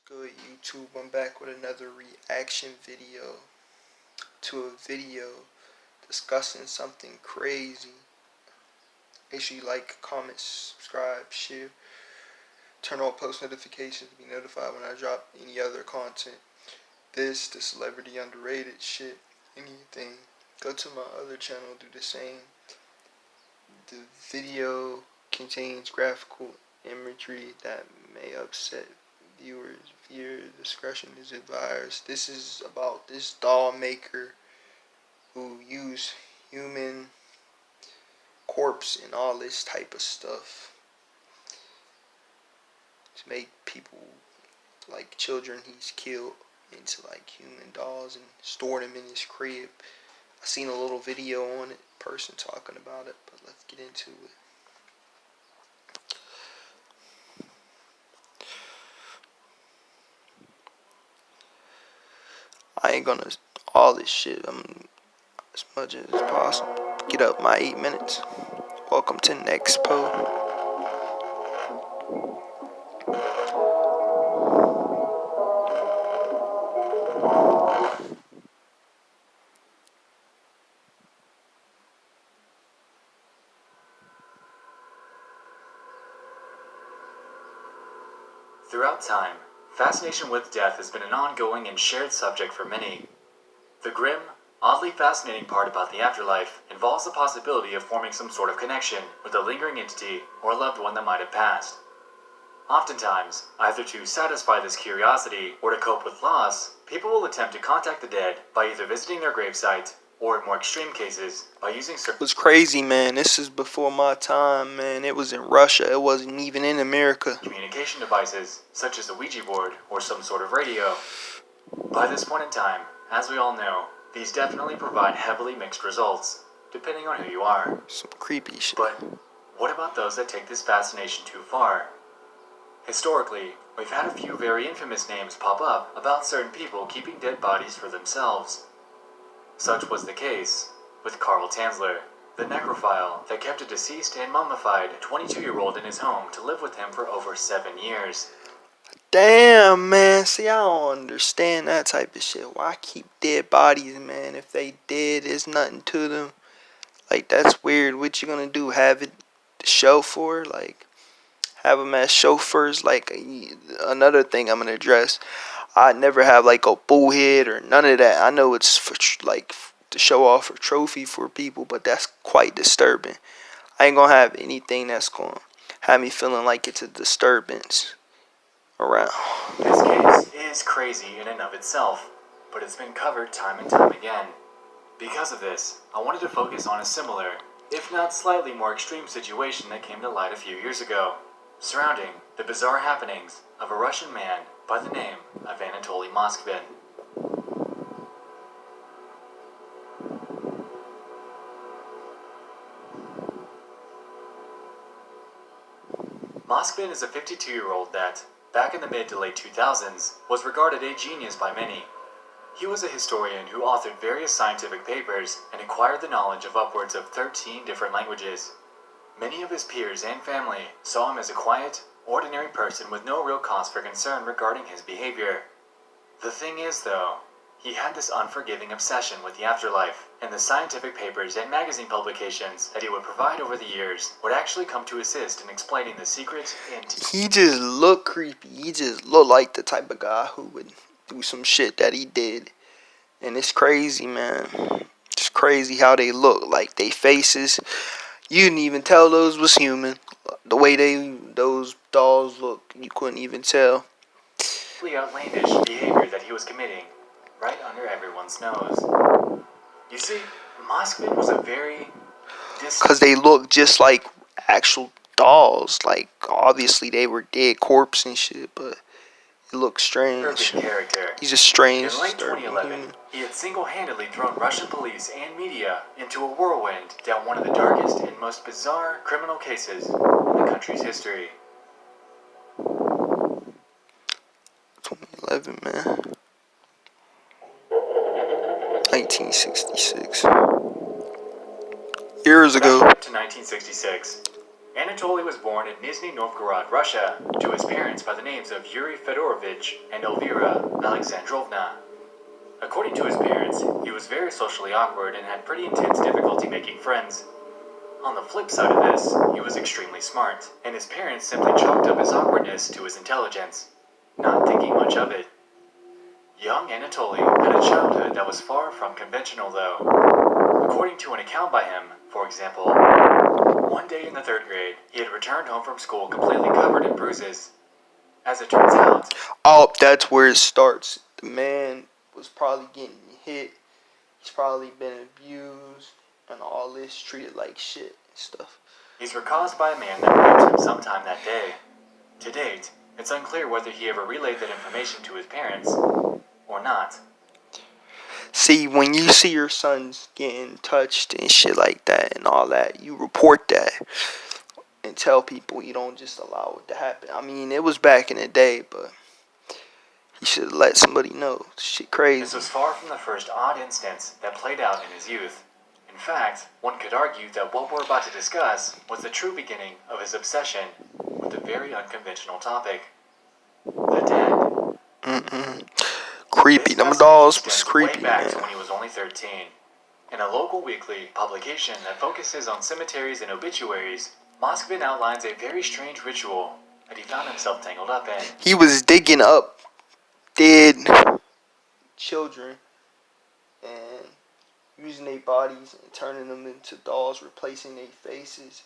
Good YouTube, I'm back with another reaction video to a video discussing something crazy. Make sure you like, comment, subscribe, share, turn on post notifications to be notified when I drop any other content. The celebrity underrated shit, anything. Go to my other channel, do the same. The video contains graphical imagery that may upset viewers. Viewer discretion is advised. This is about this doll maker who used human corpse and all this type of stuff to make people, like children he's killed, into like human dolls and stored them in his crib. I seen a little video on it, person talking about it, but let's get into it. I ain't gonna all this shit as much as possible. Get up my 8 minutes. Welcome to Next Po. Throughout time, fascination with death has been an ongoing and shared subject for many. The grim, oddly fascinating part about the afterlife involves the possibility of forming some sort of connection with a lingering entity or a loved one that might have passed. Oftentimes, either to satisfy this curiosity or to cope with loss, people will attempt to contact the dead by either visiting their gravesite or, in more extreme cases, by using It was crazy, man. This is before my time, man. It was in Russia. It wasn't even in America. Communication devices, such as a Ouija board or some sort of radio. By this point in time, as we all know, these definitely provide heavily mixed results, depending on who you are. Some creepy shit. But what about those that take this fascination too far? Historically, we've had a few very infamous names pop up about certain people keeping dead bodies for themselves. Such was the case with Carl Tanzler, the necrophile that kept a deceased and mummified 22-year-old in his home to live with him for over 7 years. Damn, man. See, I don't understand that type of shit. Why keep dead bodies, man? If they dead, there's nothing to them. Like, that's weird. What you gonna do? Have it show for? Like, have them as chauffeurs? Like, another thing I'm gonna address. I never have like a bullhead or none of that. I know it's for like to show off or trophy for people, but that's quite disturbing. I ain't gonna have anything that's gonna have me feeling like it's a disturbance around. This case is crazy in and of itself, but it's been covered time and time again. Because of this, I wanted to focus on a similar, if not slightly more extreme situation that came to light a few years ago, surrounding the bizarre happenings of a Russian man by the name of Anatoly Moskvin. Moskvin is a 52-year-old that, back in the mid to late 2000s, was regarded a genius by many. He was a historian who authored various scientific papers and acquired the knowledge of upwards of 13 different languages. Many of his peers and family saw him as a quiet, ordinary person with no real cause for concern regarding his behavior. The thing is, though, he had this unforgiving obsession with the afterlife, and the scientific papers and magazine publications that he would provide over the years would actually come to assist in explaining the secret and... He just looked creepy. He just looked like the type of guy who would do some shit that he did. And it's crazy, man. It's crazy how they look. Like, they faces, you didn't even tell those was human. The way those dolls look, you couldn't even tell. Outlandish behavior that he was committing right under everyone's nose. You see, Moskvin was a very... Because they look just like actual dolls. Like, obviously they were dead corpse and shit, but it looks strange. Character. He's just strange. In late 2011, he had single-handedly thrown Russian police and media into a whirlwind down one of the darkest and most bizarre criminal cases in the country's history. 2011, man. 1966. Years ago. To 1966. Anatoly was born in Nizhny Novgorod, Russia, to his parents by the names of Yuri Fedorovich and Elvira Alexandrovna. According to his parents, he was very socially awkward and had pretty intense difficulty making friends. On the flip side of this, he was extremely smart, and his parents simply chalked up his awkwardness to his intelligence, not thinking much of it. Young Anatoly had a childhood that was far from conventional, though. According to an account by him, for example, one day in the 3rd grade, he had returned home from school completely covered in bruises. As it turns out, Oh, that's where it starts. The man was probably getting hit. He's probably been abused and all this, treated like shit and stuff. these were caused by a man that raped him sometime that day. To date, it's unclear whether he ever relayed that information to his parents or not. See, when you see your sons getting touched and shit like that and all that, you report that and tell people. You don't just allow it to happen. I mean, it was back in the day, but he should have let somebody know. Shit This crazy. was far from the first odd instance that played out in his youth. In fact, one could argue that what we're about to discuss was the true beginning of his obsession with a very unconventional topic: the dead. Creepy. This Them fascination dolls was stems creepy, way back man. to when he was only 13. In a local weekly publication that focuses on cemeteries and obituaries, Moskvin outlines a very strange ritual that he found himself tangled up in. He was digging up dead children and using their bodies and turning them into dolls, replacing their faces.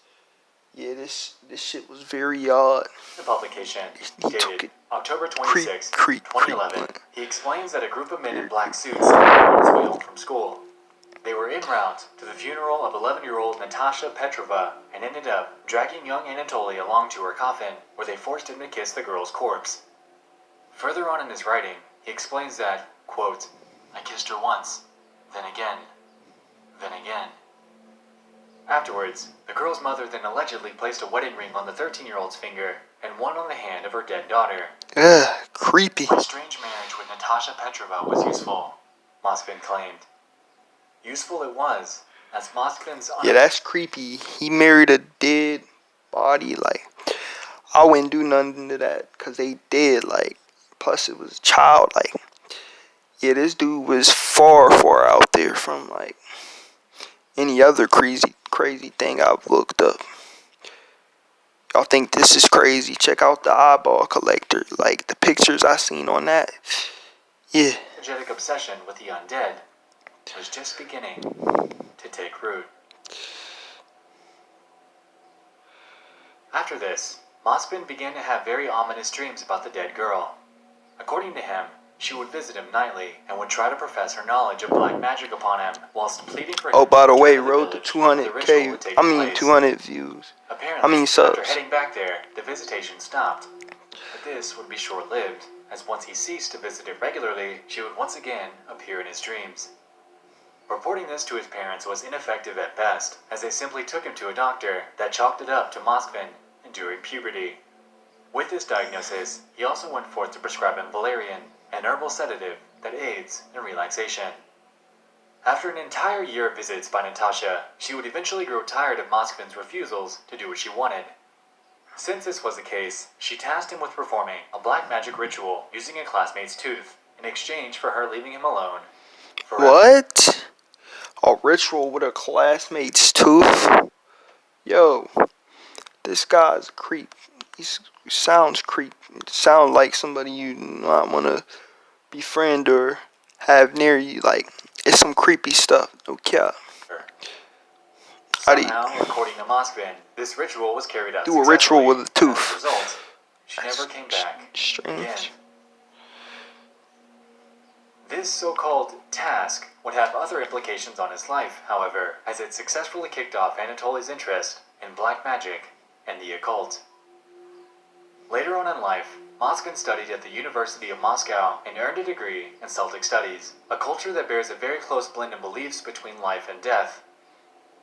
Yeah, this shit was very odd. The publication, He took dated it October 26, creep. 2011, he explains that a group of men in black suits were on his way home from school. They were en route to the funeral of 11-year-old Natasha Petrova and ended up dragging young Anatoly along to her coffin, where they forced him to kiss the girl's corpse. Further on in his writing, he explains that, quote, "I kissed her once, then again, then again." Afterwards, the girl's mother then allegedly placed a wedding ring on the 13-year-old's finger and one on the hand of her dead daughter. Ugh, creepy. My strange marriage with Natasha Petrova was useful, Moskvin claimed. Useful it was, as Moskvin's Yeah, that's creepy. He married a dead body. Like, I wouldn't do nothing to that because they dead. Like, plus it was a child. Like, yeah, this dude was far out there from like any other crazy thing I've looked up. Y'all think this is crazy? Check out the eyeball collector. Like, the pictures I seen on that. Yeah. energetic obsession with the undead was just beginning to take root. After this, Moskvin began to have very ominous dreams about the dead girl. According to him, she would visit him nightly and would try to profess her knowledge of black magic upon him, whilst pleading for him Oh, by the to way, return to road to village where the ritual 200K. would take I mean, place. 200 views. Apparently, subs. after heading back there, the visitation stopped. But this would be short-lived, as once he ceased to visit it regularly, she would once again appear in his dreams. Reporting this to his parents was ineffective at best, as they simply took him to a doctor that chalked it up to Moskvin during puberty. With this diagnosis, he also went forth to prescribe him valerian, an herbal sedative that aids in relaxation. After an entire year of visits by Natasha, she would eventually grow tired of Moskvin's refusals to do what she wanted. Since this was the case, she tasked him with performing a black magic ritual using a classmate's tooth, in exchange for her leaving him alone forever. What? A ritual with a classmate's tooth? Yo, this guy's a creep. He sounds creep. Sound like somebody you not want to befriend or have near you. Like, it's some creepy stuff. No cap. Somehow, according to Moskvin, this ritual was carried out Do a ritual with a successfully, and tooth. as a result, she never came back Strange. again. This so-called task would have other implications on his life, however, as it successfully kicked off Anatoly's interest in black magic and the occult. Later on in life, Moskvin studied at the University of Moscow and earned a degree in Celtic Studies, a culture that bears a very close blend of beliefs between life and death.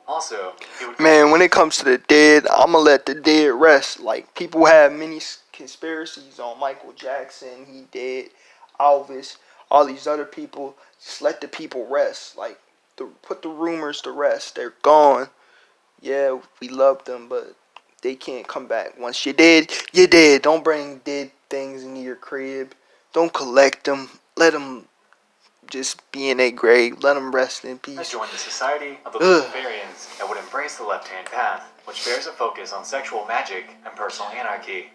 Also, he would Man, when it comes to the dead, I'ma let the dead rest. Like, people have many conspiracies on Michael Jackson, he dead, Elvis, all these other people. Just let the people rest. Like, put the rumors to rest. They're gone. Yeah, we love them, but they can't come back. Once you're dead, you're dead. Don't bring dead things into your crib. Don't collect them. Let them just be in a grave. Let them rest in I peace. joined the Society of the Ugh. Luciferians that would embrace the left-hand path, which bears a focus on sexual magic and personal anarchy.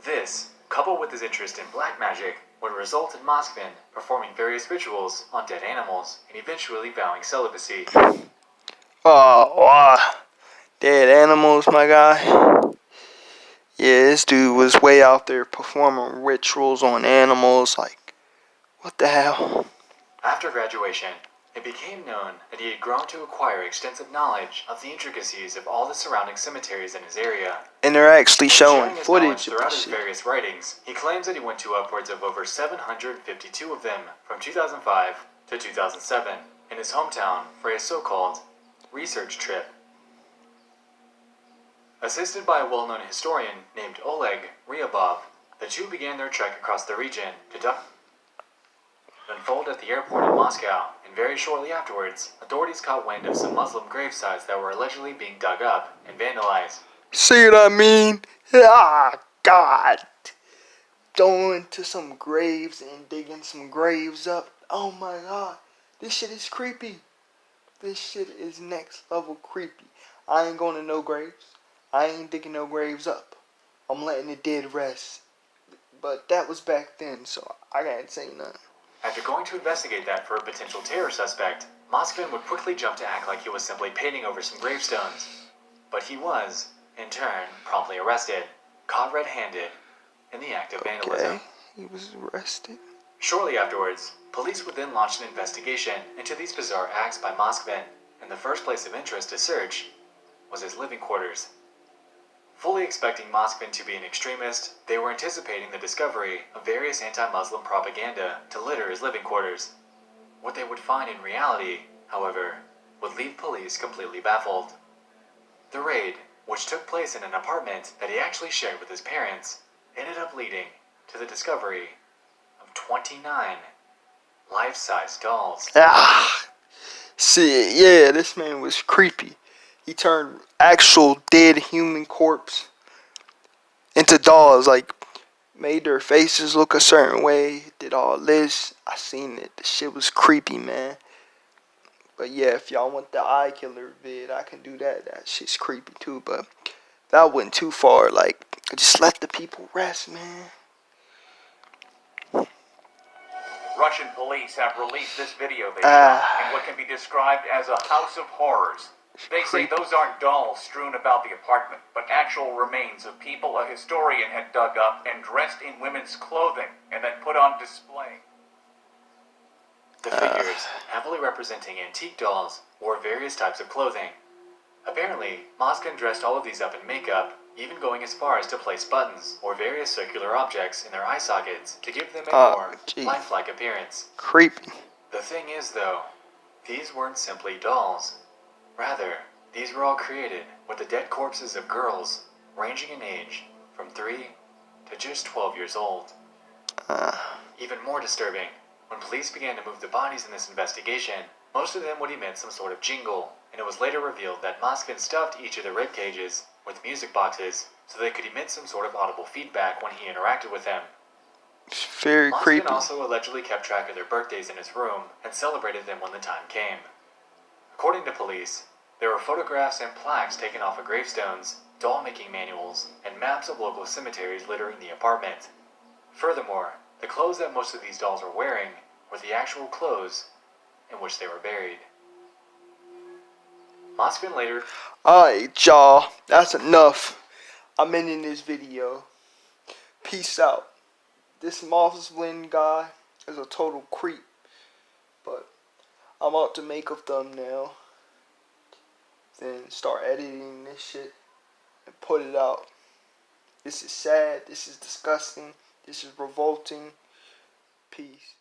This, coupled with his interest in black magic, would result in Moskvin performing various rituals on dead animals and eventually vowing celibacy. Oh, dead animals, my guy. Yeah, this dude was way out there performing rituals on animals. Like, what the hell? After graduation, it became known that he had grown to acquire extensive knowledge of the intricacies of all the surrounding cemeteries in his area. And they're actually showing Sharing his knowledge footage of throughout this his shit. various writings, he claims that he went to upwards of over 752 of them from 2005 to 2007 in his hometown for a so-called research trip. Assisted by a well-known historian named Oleg Ryabov, the two began their trek across the region to unfold at the airport in Moscow, and very shortly afterwards, authorities caught wind of some Muslim gravesites that were allegedly being dug up and vandalized. See what I mean? Ah, God. Going to some graves and digging some graves up. Oh my God. This shit is creepy. This shit is next level creepy. I ain't going to no graves. I ain't digging no graves up. I'm letting the dead rest. But that was back then, so I can't say nothing. After going to investigate that for a potential terror suspect, Moskvin would quickly jump to act like he was simply painting over some gravestones. But he was, in turn, promptly arrested, caught red-handed in the act of vandalism. Okay, he was arrested. Shortly afterwards, police would then launch an investigation into these bizarre acts by Moskvin, and the first place of interest to search was his living quarters. Fully expecting Moskvin to be an extremist, they were anticipating the discovery of various anti-Muslim propaganda to litter his living quarters. What they would find in reality, however, would leave police completely baffled. The raid, which took place in an apartment that he actually shared with his parents, ended up leading to the discovery of 29 life-size dolls. Ah, see, yeah, this man was creepy. He turned actual dead human corpse into dolls, like made their faces look a certain way, did all this. I seen it. The shit was creepy, man. But yeah, if y'all want the eye killer vid, I can do that. That shit's creepy too, but that went too far. Like, just let the people rest, man. Russian police have released this video they shot in what can be described as a house of horrors. They say those aren't dolls strewn about the apartment, but actual remains of people a historian had dug up and dressed in women's clothing and then put on display. The figures, heavily representing antique dolls, wore various types of clothing. Apparently, Moskvin dressed all of these up in makeup, even going as far as to place buttons or various circular objects in their eye sockets to give them a more lifelike appearance. Creepy. The thing is, though, these weren't simply dolls. Rather, these were all created with the dead corpses of girls ranging in age from 3 to just 12 years old. Even more disturbing, when police began to move the bodies in this investigation, most of them would emit some sort of jingle, and it was later revealed that Moskvin stuffed each of the rib cages with music boxes so they could emit some sort of audible feedback when he interacted with them. It's very creepy. Moskvin also allegedly kept track of their birthdays in his room and celebrated them when the time came. According to police, there were photographs and plaques taken off of gravestones, doll-making manuals, and maps of local cemeteries littering the apartment. Furthermore, the clothes that most of these dolls were wearing were the actual clothes in which they were buried. Moskvin later... Alright, y'all. That's enough. I'm ending this video. Peace out. This Moskvin guy is a total creep. But I'm about to make a thumbnail. Then start editing this shit and put it out. This is sad. This is disgusting. This is revolting. Peace.